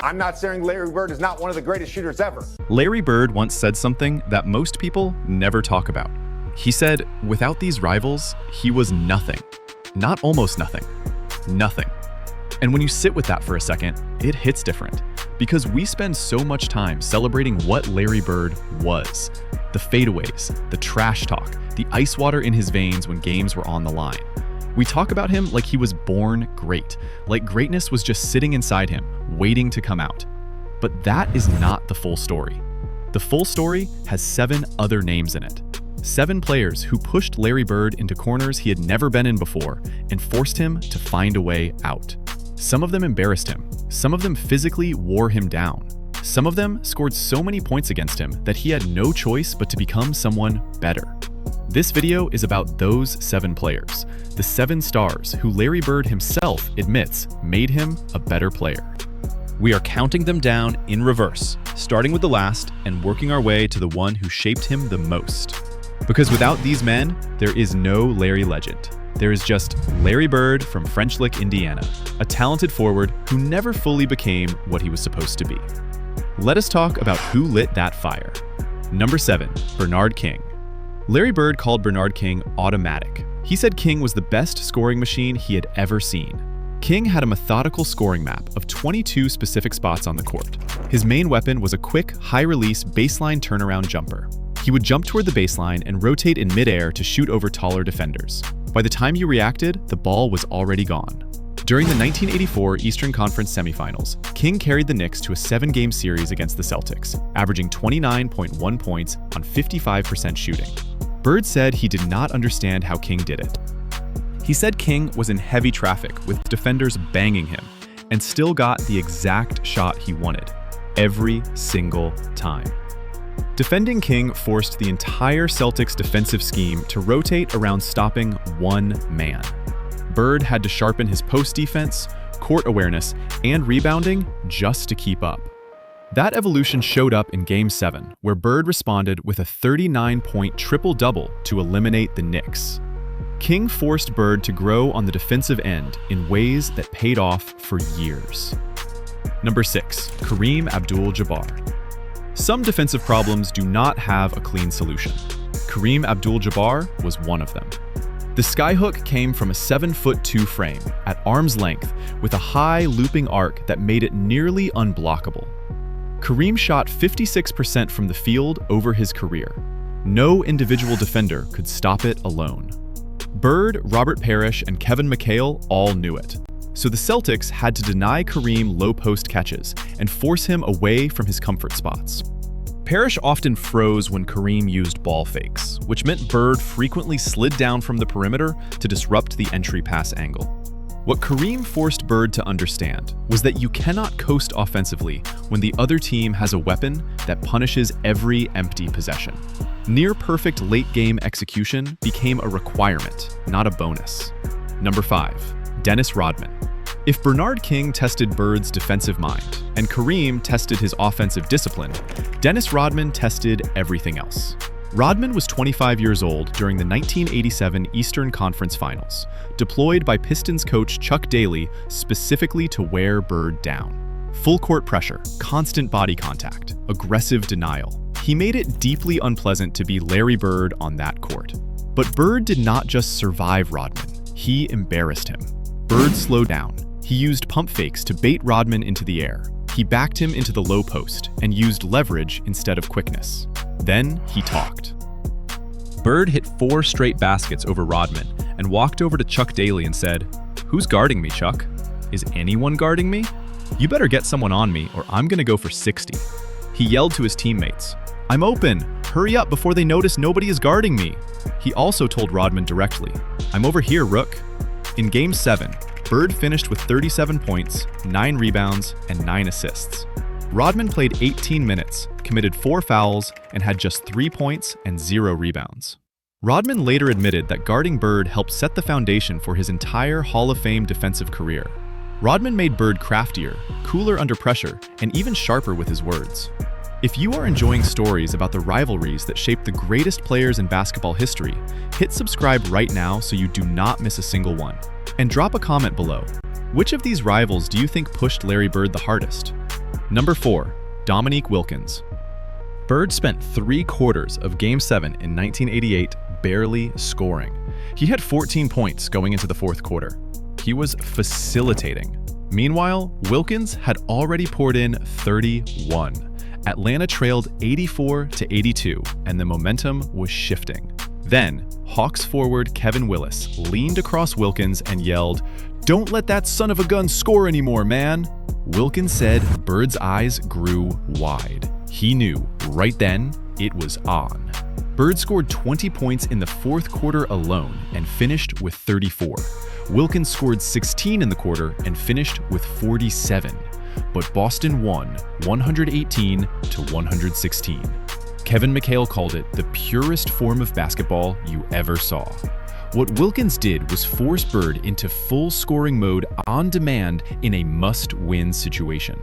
I'm not saying Larry Bird is not one of the greatest shooters ever. Larry Bird once said something that most people never talk about. He said, without these rivals, he was nothing. Not almost nothing. Nothing. And when you sit with that for a second, it hits different. Because we spend so much time celebrating what Larry Bird was. The fadeaways, the trash talk, the ice water in his veins when games were on the line. We talk about him like he was born great, like greatness was just sitting inside him, waiting to come out. But that is not the full story. The full story has 7 other names in it. 7 players who pushed Larry Bird into corners he had never been in before and forced him to find a way out. Some of them embarrassed him. Some of them physically wore him down. Some of them scored so many points against him that he had no choice but to become someone better. This video is about those 7 players, the 7 stars who Larry Bird himself admits made him a better player. We are counting them down in reverse, starting with the last and working our way to the one who shaped him the most. Because without these men, there is no Larry legend. There is just Larry Bird from French Lick, Indiana, a talented forward who never fully became what he was supposed to be. Let us talk about who lit that fire. Number 7, Bernard King. Larry Bird called Bernard King automatic. He said King was the best scoring machine he had ever seen. King had a methodical scoring map of 22 specific spots on the court. His main weapon was a quick, high-release baseline turnaround jumper. He would jump toward the baseline and rotate in midair to shoot over taller defenders. By the time you reacted, the ball was already gone. During the 1984 Eastern Conference semifinals, King carried the Knicks to a 7-game series against the Celtics, averaging 29.1 points on 55% shooting. Bird said he did not understand how King did it. He said King was in heavy traffic with defenders banging him and still got the exact shot he wanted, every single time. Defending King forced the entire Celtics defensive scheme to rotate around stopping one man. Bird had to sharpen his post defense, court awareness, and rebounding just to keep up. That evolution showed up in Game 7, where Bird responded with a 39-point triple-double to eliminate the Knicks. King forced Bird to grow on the defensive end in ways that paid off for years. Number 6, Kareem Abdul-Jabbar. Some defensive problems do not have a clean solution. Kareem Abdul-Jabbar was one of them. The skyhook came from a 7'2" frame at arm's length with a high looping arc that made it nearly unblockable. Kareem shot 56% from the field over his career. No individual defender could stop it alone. Bird, Robert Parrish, and Kevin McHale all knew it. So the Celtics had to deny Kareem low-post catches and force him away from his comfort spots. Parrish often froze when Kareem used ball fakes, which meant Bird frequently slid down from the perimeter to disrupt the entry pass angle. What Kareem forced Bird to understand was that you cannot coast offensively when the other team has a weapon that punishes every empty possession. Near-perfect late-game execution became a requirement, not a bonus. Number 5, Dennis Rodman. If Bernard King tested Bird's defensive mind and Kareem tested his offensive discipline, Dennis Rodman tested everything else. Rodman was 25 years old during the 1987 Eastern Conference Finals, deployed by Pistons coach Chuck Daly specifically to wear Bird down. Full court pressure, constant body contact, aggressive denial. He made it deeply unpleasant to be Larry Bird on that court. But Bird did not just survive Rodman, he embarrassed him. Bird slowed down. He used pump fakes to bait Rodman into the air. He backed him into the low post and used leverage instead of quickness. Then he talked. Bird hit 4 straight baskets over Rodman and walked over to Chuck Daly and said, "Who's guarding me, Chuck? Is anyone guarding me? You better get someone on me or I'm gonna go for 60. He yelled to his teammates, "I'm open! Hurry up before they notice nobody is guarding me." He also told Rodman directly, "I'm over here, Rook." In Game 7, Bird finished with 37 points, 9 rebounds, and 9 assists. Rodman played 18 minutes, committed 4 fouls, and had just 3 points and 0 rebounds. Rodman later admitted that guarding Bird helped set the foundation for his entire Hall of Fame defensive career. Rodman made Bird craftier, cooler under pressure, and even sharper with his words. If you are enjoying stories about the rivalries that shaped the greatest players in basketball history, hit subscribe right now so you do not miss a single one. And drop a comment below. Which of these rivals do you think pushed Larry Bird the hardest? Number 4, Dominique Wilkins. Bird spent 3/4 of Game 7 in 1988 barely scoring. He had 14 points going into the fourth quarter. He was facilitating. Meanwhile, Wilkins had already poured in 31. Atlanta trailed 84-82, and the momentum was shifting. Then, Hawks forward Kevin Willis leaned across Wilkins and yelled, "Don't let that son of a gun score anymore, man." Wilkins said Bird's eyes grew wide. He knew right then it was on. Bird scored 20 points in the fourth quarter alone and finished with 34. Wilkins scored 16 in the quarter and finished with 47. But Boston won 118-116. Kevin McHale called it the purest form of basketball you ever saw. What Wilkins did was force Bird into full scoring mode on demand in a must-win situation.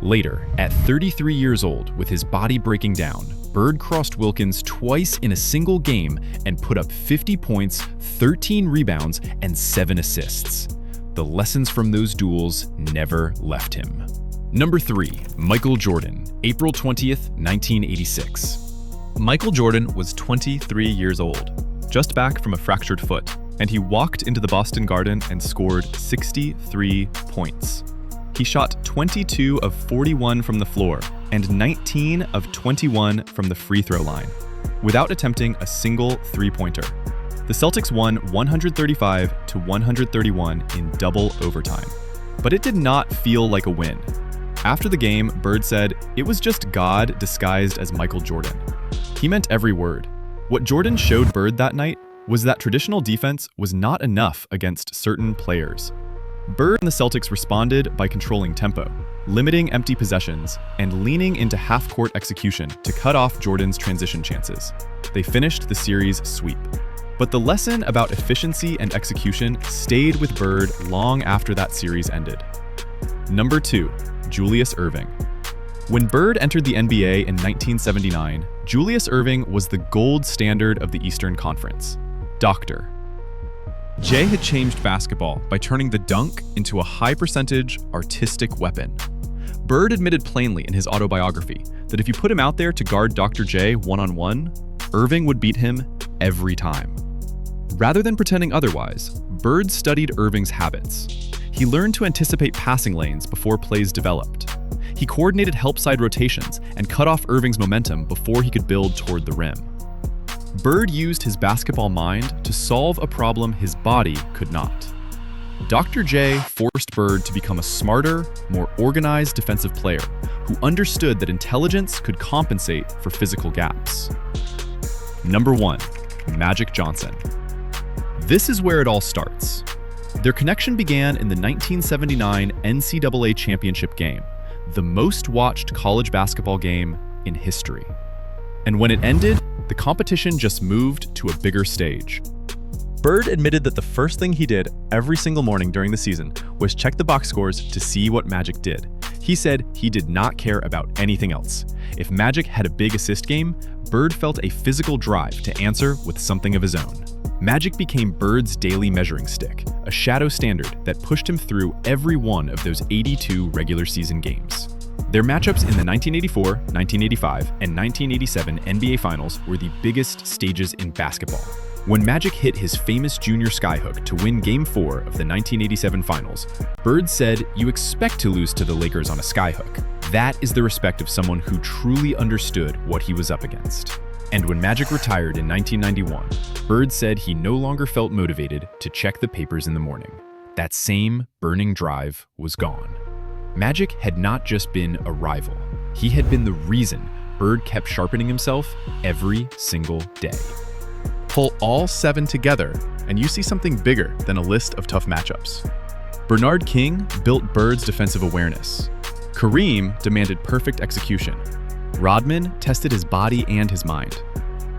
Later, at 33 years old, with his body breaking down, Bird crossed Wilkins twice in a single game and put up 50 points, 13 rebounds, and 7 assists. The lessons from those duels never left him. Number 3, Michael Jordan, April 20th, 1986. Michael Jordan was 23 years old, just back from a fractured foot, and he walked into the Boston Garden and scored 63 points. He shot 22 of 41 from the floor and 19 of 21 from the free throw line, without attempting a single three-pointer. The Celtics won 135-131 in double overtime, but it did not feel like a win. After the game, Bird said, "It was just God disguised as Michael Jordan." He meant every word. What Jordan showed Bird that night was that traditional defense was not enough against certain players. Bird and the Celtics responded by controlling tempo, limiting empty possessions, and leaning into half-court execution to cut off Jordan's transition chances. They finished the series sweep. But the lesson about efficiency and execution stayed with Bird long after that series ended. Number 2, Julius Erving. When Bird entered the NBA in 1979, Julius Erving was the gold standard of the Eastern Conference. Dr. J had changed basketball by turning the dunk into a high-percentage, artistic weapon. Bird admitted plainly in his autobiography that if you put him out there to guard Dr. J one-on-one, Erving would beat him every time. Rather than pretending otherwise, Bird studied Erving's habits. He learned to anticipate passing lanes before plays developed. He coordinated help-side rotations and cut off Erving's momentum before he could build toward the rim. Bird used his basketball mind to solve a problem his body could not. Dr. J forced Bird to become a smarter, more organized defensive player who understood that intelligence could compensate for physical gaps. Number 1, Magic Johnson. This is where it all starts. Their connection began in the 1979 NCAA championship game, the most-watched college basketball game in history. And when it ended, the competition just moved to a bigger stage. Bird admitted that the first thing he did every single morning during the season was check the box scores to see what Magic did. He said he did not care about anything else. If Magic had a big assist game, Bird felt a physical drive to answer with something of his own. Magic became Bird's daily measuring stick, a shadow standard that pushed him through every one of those 82 regular season games. Their matchups in the 1984, 1985, and 1987 NBA Finals were the biggest stages in basketball. When Magic hit his famous junior skyhook to win Game 4 of the 1987 Finals, Bird said, "You expect to lose to the Lakers on a skyhook. That is the respect of someone who truly understood what he was up against." And when Magic retired in 1991, Bird said he no longer felt motivated to check the papers in the morning. That same burning drive was gone. Magic had not just been a rival. He had been the reason Bird kept sharpening himself every single day. Pull all 7 together, and you see something bigger than a list of tough matchups. Bernard King built Bird's defensive awareness. Kareem demanded perfect execution. Rodman tested his body and his mind.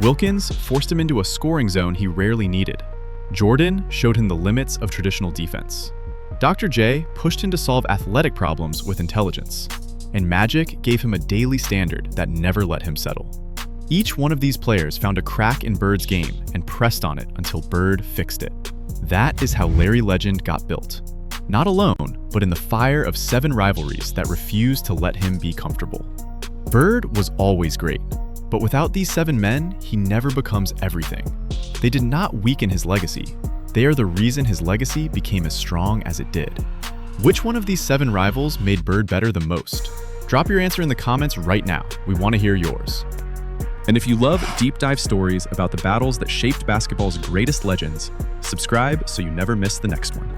Wilkins forced him into a scoring zone he rarely needed. Jordan showed him the limits of traditional defense. Dr. J pushed him to solve athletic problems with intelligence. And Magic gave him a daily standard that never let him settle. Each one of these players found a crack in Bird's game and pressed on it until Bird fixed it. That is how Larry Legend got built. Not alone, but in the fire of 7 rivalries that refused to let him be comfortable. Bird was always great, but without these 7 men, he never becomes everything. They did not weaken his legacy. They are the reason his legacy became as strong as it did. Which one of these 7 rivals made Bird better the most? Drop your answer in the comments right now. We want to hear yours. And if you love deep dive stories about the battles that shaped basketball's greatest legends, subscribe so you never miss the next one.